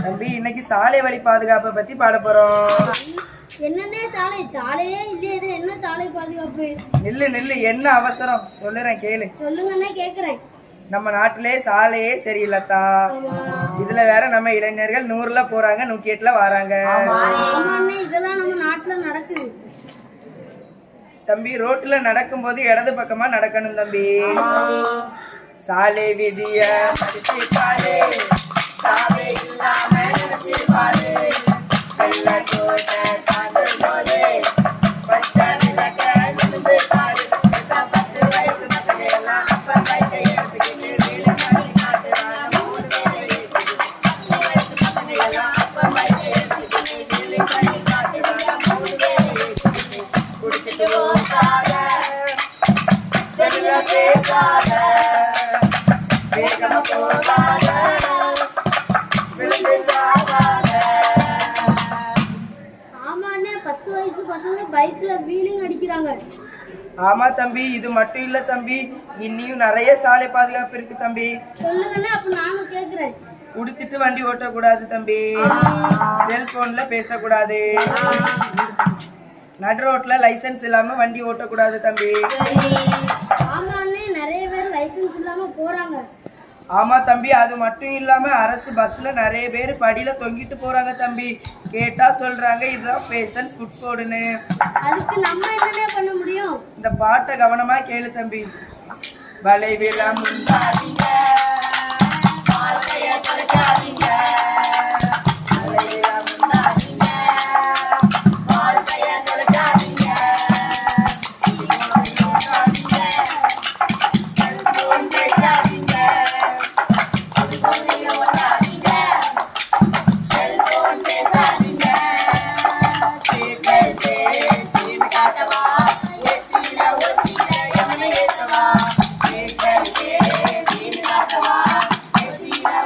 தம்பி இன்னைக்கு சாலை வழி பாதுகாப்பை பத்தி பாட போறோம். என்னன்னே சாலையே இல்லையே, இது என்ன சாலை பாதுகாப்பு? நில்லு என்ன அவசரம் சொல்லுறேன் கேளு. சொல்லுங்கன்னே கேக்குறேன். நம்ம நாட்டிலே சாலையே சரியில்லத்தா. இதுல வேற நம்ம இளைஞர்கள் 100ல போறாங்க, 108ல வராங்க. இதெல்லாம் நம்ம நாட்டுல நடக்குது தம்பி. ரோட்ல நடக்கும் போது இடது பக்கமா நடக்கணும் தம்பி. சாலை விதிய மதிப்பாரு, சாலை இல்லாம நினைச்சிருப்பாரு. வெள்ள கோட்டை தாண்டும் போது பச்ச விளக்க நிமிந்து பாரு. 10 வயசு பசங்க எல்லாம் அப்ப பைக்கை எடுத்துக்கிட்டு வேலை பண்ணி காட்டுறாங்க. 3 பேரை 10 வயசு பசங்க எல்லாம் அப்ப பைக்கை எடுத்துக்கிட்டு வேலை பண்ணி காட்டுறாங்க. 3 பேரை குடிச்சிட்டு போகாத, செல்ல பேசாத, வேகமா போகாத, விழுந்து சாகாத. ஆமாண்ணே, 10 வயசு பசங்க பைக்ல வீலிங் அடிக்கிறாங்க. ஆமா தம்பி, இது மட்டும் இல்ல தம்பி, இன்னியும் நிறைய சாலை பாதுகாப்பு இருக்கு தம்பி. சொல்லுங்கண்ணே, அப்ப நானும் கேக்குறேன். குடிச்சிட்டு வண்டி ஓட்டக்கூடாது தம்பி. செல்போன்ல பேசக்கூடாது. நடு ரோட்ல லைசன்ஸ் இல்லாம வண்டி ஓட்டக்கூடாது தம்பி. ஆமாண்ணே, நிறைய பேர் லைசன்ஸ் இல்லாம போறாங்க. ஆமா தம்பி, அது மட்டும் இல்லாம அரசு பஸ்ல நிறைய பேர் படியில தொங்கிட்டு போறாங்க தம்பி. கேட்டா சொல்றாங்க இதுதான் பேஷன் ஃபுட் கோடுன்னு. அதுக்கு நம்ம என்ன பண்ண முடியும்? இந்த பாட்டை கவனமா கேளு தம்பி. வளைவில முந்தாதீங்க, வாழ்க்கைய தொலைக்காதீங்க.